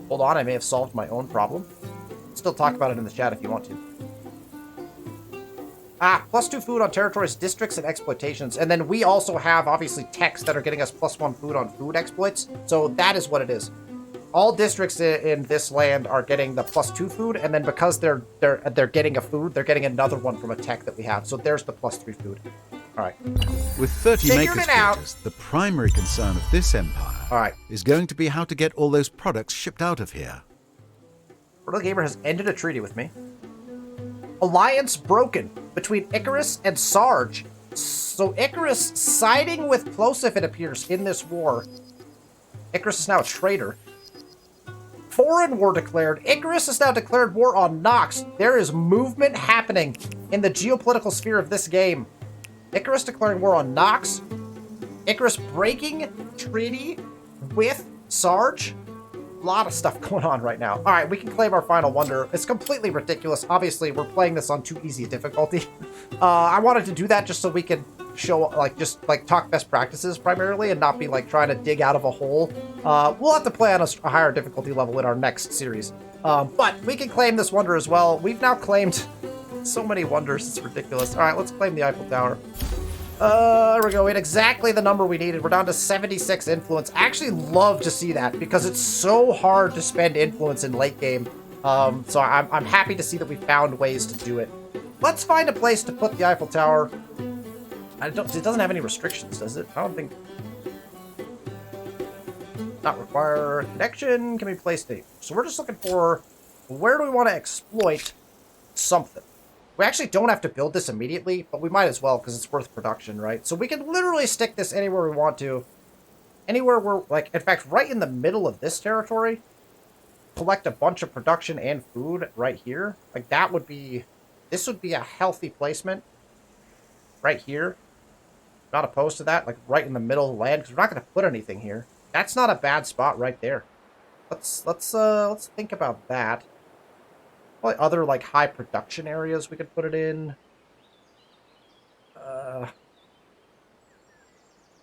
Hold on, I may have solved my own problem. Still talk about it in the chat if you want to. +2 food on territories, districts, and exploitations. And then we also have, obviously, techs that are getting us +1 food on food exploits. So that is what it is. All districts in this land are getting the +2 food, and then because they're getting a food, they're getting another one from a tech that we have. So there's the +3 food. All right. With 30 Figured makers it out. quarters, the primary concern of this empire is going to be how to get all those products shipped out of here. Brutal Gamer has ended a treaty with me. Alliance broken between Icarus and Sarge. So Icarus siding with Plosif, it appears, in this war. Icarus is now a traitor. Foreign war declared. Icarus has now declared war on Nox. There is movement happening in the geopolitical sphere of this game. Icarus declaring war on Nox. Icarus breaking treaty with Sarge. A lot of stuff going on right now. All right, we can claim our final wonder. It's completely ridiculous. Obviously, we're playing this on too easy a difficulty. I wanted to do that just so we could show, talk best practices primarily and not be, trying to dig out of a hole. We'll have to play on a higher difficulty level in our next series. But we can claim this wonder as well. We've now claimed so many wonders. It's ridiculous. All right, let's claim the Eiffel Tower. There we go. We had exactly the number we needed. We're down to 76 influence. I actually love to see that because it's so hard to spend influence in late game. So I'm happy to see that we found ways to do it. Let's find a place to put the Eiffel Tower. It doesn't have any restrictions, does it? I don't think. Not require connection. Can be placed there. So we're just looking for where do we want to exploit something. We actually don't have to build this immediately, but we might as well because it's worth production, right? So we can literally stick this anywhere we want to. Anywhere we're, in fact, right in the middle of this territory. Collect a bunch of production and food right here. That would be, this would be a healthy placement. Right here. Not opposed to that, right in the middle of the land, because we're not going to put anything here. That's not a bad spot right there. Let's think about that. Probably other, high production areas we could put it in.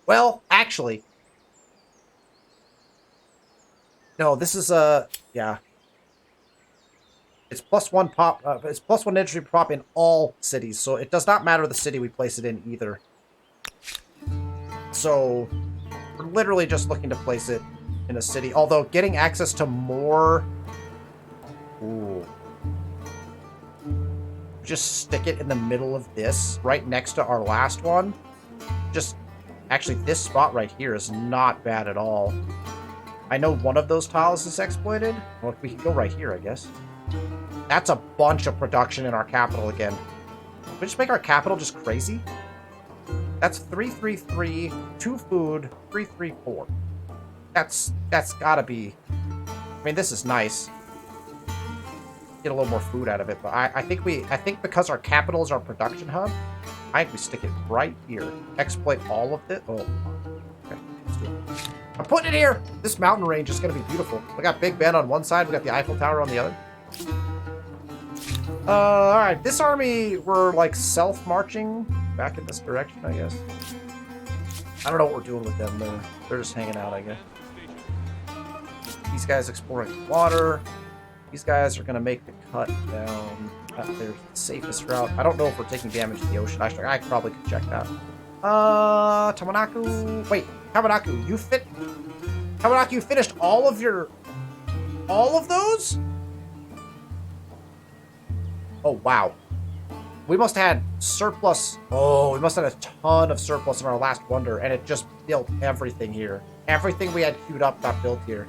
Well, actually. No, this is, yeah. It's +1 pop, it's +1 industry prop in all cities, so it does not matter the city we place it in either. So, we're literally just looking to place it in a city, although getting access to more... Ooh. Just stick it in the middle of this, right next to our last one. Just, actually, this spot right here is not bad at all. I know one of those tiles is exploited. Well, we can go right here, I guess. That's a bunch of production in our capital again. Can we just make our capital just crazy? That's 333, 2 food, 334. That's gotta be... I mean, this is nice. Get a little more food out of it, but I think because our capital is our production hub, I think we stick it right here. Exploit all of it. Oh, okay, let's do it. I'm putting it here. This mountain range is gonna be beautiful. We got Big Ben on one side, we got the Eiffel Tower on the other. All right, this army we're self-marching back in this direction, I guess. I don't know what we're doing with them though. They're just hanging out, I guess. These guys exploring water. These guys are going to make the cut down. There's the safest route. I don't know if we're taking damage to the ocean. I probably could check that. Tamanaku. Wait, Tamanaku, Tamanaku, you finished all of those? Oh, wow. We must have had surplus. Oh, we must have had a ton of surplus in our last wonder, and it just built everything here. Everything we had queued up got built here.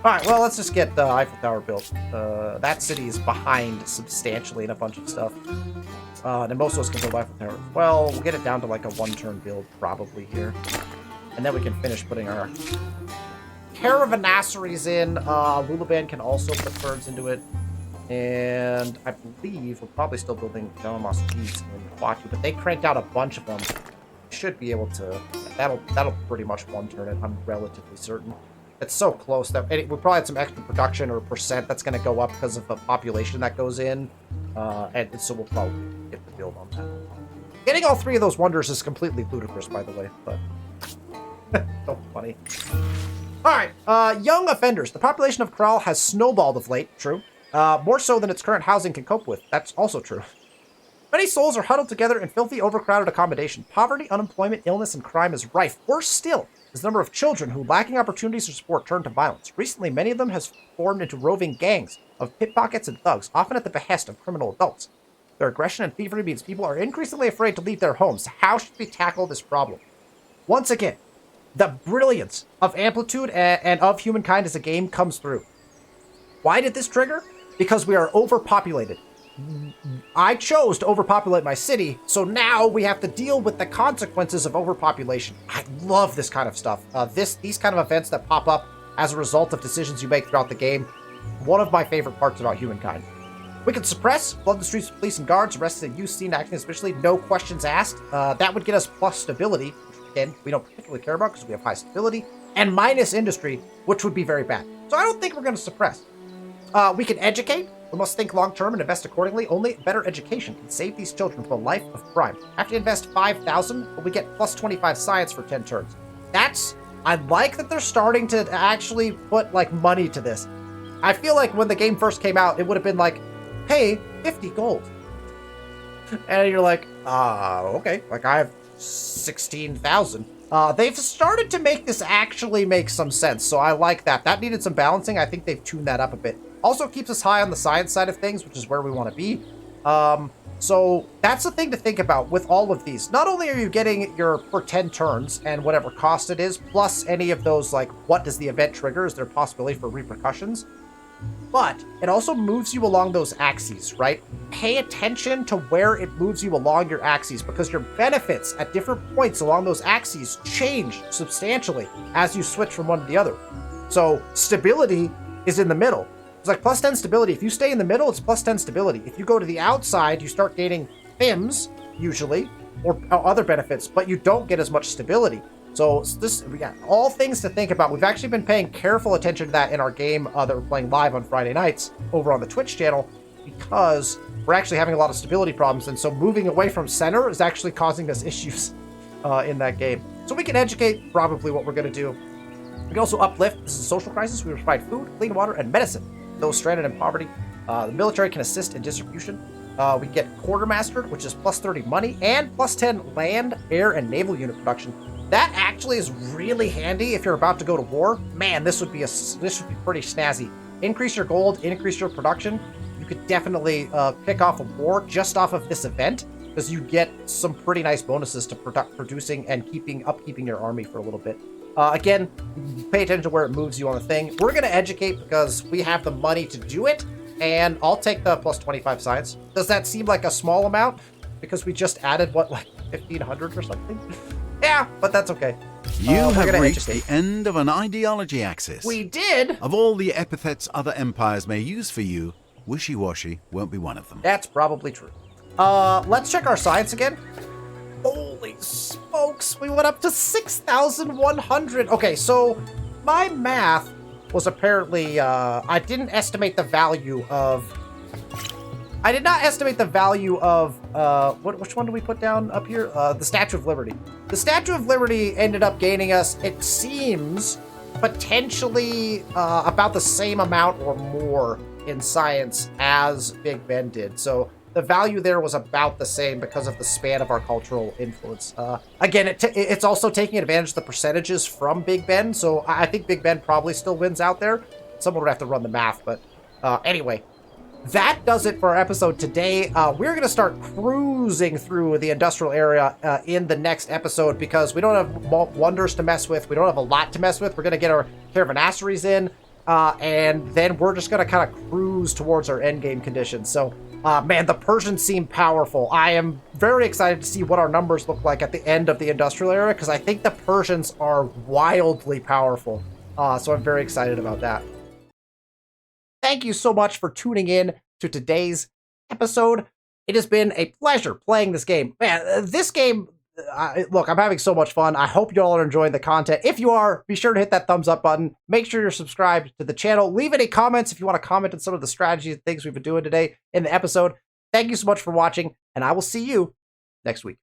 Alright, well, let's just get the Eiffel Tower built. That city is behind substantially in a bunch of stuff. And most of us can build Eiffel Tower as well. We'll get it down to a one-turn build probably here. And then we can finish putting our Caravanserais in. Lulaban can also put birds into it. And I believe we're probably still building Delamos G's in Watu, but they cranked out a bunch of them. Should be able to... That'll pretty much one-turn it, I'm relatively certain. It's so close that we probably had some extra production or percent that's going to go up because of the population that goes in. And so we'll probably get the build on that. Getting all 3 of those wonders is completely ludicrous, by the way, but so funny. All right, young offenders. The population of Corral has snowballed of late, true. More so than its current housing can cope with. That's also true. Many souls are huddled together in filthy, overcrowded accommodation. Poverty, unemployment, illness, and crime is rife. Worse still is the number of children who, lacking opportunities or support, turn to violence. Recently, many of them have formed into roving gangs of pickpockets and thugs, often at the behest of criminal adults. Their aggression and thievery means people are increasingly afraid to leave their homes. How should we tackle this problem? Once again, the brilliance of Amplitude and of Humankind as a game comes through. Why did this trigger? Because we are overpopulated. I chose to overpopulate my city, so now we have to deal with the consequences of overpopulation. I love this kind of stuff. These kind of events that pop up as a result of decisions you make throughout the game. One of my favorite parts about Humankind. We can suppress, flood the streets with police and guards, arrest and use seen acting especially, no questions asked. That would get us plus stability, which again, we don't particularly care about because we have high stability, and minus industry, which would be very bad. So I don't think we're going to suppress. We can educate. We must think long-term and invest accordingly. Only better education can save these children from a life of crime. Have to invest 5,000, but we get plus 25 science for 10 turns. I like that they're starting to actually put, like, money to this. I feel like when the game first came out, it would have been like, hey, 50 gold. And you're like, okay. Like, I have 16,000. They've started to make this actually make some sense, so I like that. That needed some balancing. I think they've tuned that up a bit. Also keeps us high on the science side of things, which is where we want to be. So that's the thing to think about with all of these. Not only are you getting your per 10 turns and whatever cost it is, plus any of those, like, what does the event trigger? Is there a possibility for repercussions? But it also moves you along those axes, right? Pay attention to where it moves you along your axes, because your benefits at different points along those axes change substantially as you switch from one to the other. So stability is in the middle. It's like plus 10 stability. If you stay in the middle, it's plus 10 stability. If you go to the outside, you start gaining FIMs, usually, or other benefits, but you don't get as much stability. So we got all things to think about. We've actually been paying careful attention to that in our game that we're playing live on Friday nights over on the Twitch channel, because we're actually having a lot of stability problems. And so moving away from center is actually causing us issues in that game. So we can educate, probably what we're going to do. We can also uplift. This is a social crisis. We provide food, clean water, and medicine to those stranded in poverty. The military can assist in distribution. We get quartermastered, which is plus 30 money, and plus 10 land, air, and naval unit production. That actually is really handy if you're about to go to war. Man, this would be pretty snazzy. Increase your gold, increase your production. You could definitely pick off a war just off of this event, because you get some pretty nice bonuses to producing and upkeeping your army for a little bit. Again, pay attention to where it moves you on the thing. We're going to educate because we have the money to do it, and I'll take the plus 25 science. Does that seem like a small amount? Because we just added, what, like 1,500 or something? Yeah, but that's okay. You have reached the end of an ideology axis. We did! Of all the epithets other empires may use for you, wishy-washy won't be one of them. That's probably true. Let's check our science again. Holy smokes, we went up to 6,100. Okay, so my math was apparently, I didn't estimate the value of... I did not estimate the value of, which one do we put down up here? The Statue of Liberty. The Statue of Liberty ended up gaining us, it seems, potentially about the same amount or more in science as Big Ben did. So the value there was about the same because of the span of our cultural influence. Again, it's also taking advantage of the percentages from Big Ben, so I think Big Ben probably still wins out there. Someone would have to run the math, but anyway. That does it for our episode today. We're going to start cruising through the industrial area in the next episode because we don't have wonders to mess with. We don't have a lot to mess with. We're going to get our caravanserais in, and then we're just going to kind of cruise towards our endgame conditions. So, man, the Persians seem powerful. I am very excited to see what our numbers look like at the end of the industrial era because I think the Persians are wildly powerful. So I'm very excited about that. Thank you so much for tuning in to today's episode. It has been a pleasure playing this game. Man, this game, look, I'm having so much fun. I hope you all are enjoying the content. If you are, be sure to hit that thumbs up button. Make sure you're subscribed to the channel. Leave any comments if you want to comment on some of the strategies and things we've been doing today in the episode. Thank you so much for watching, and I will see you next week.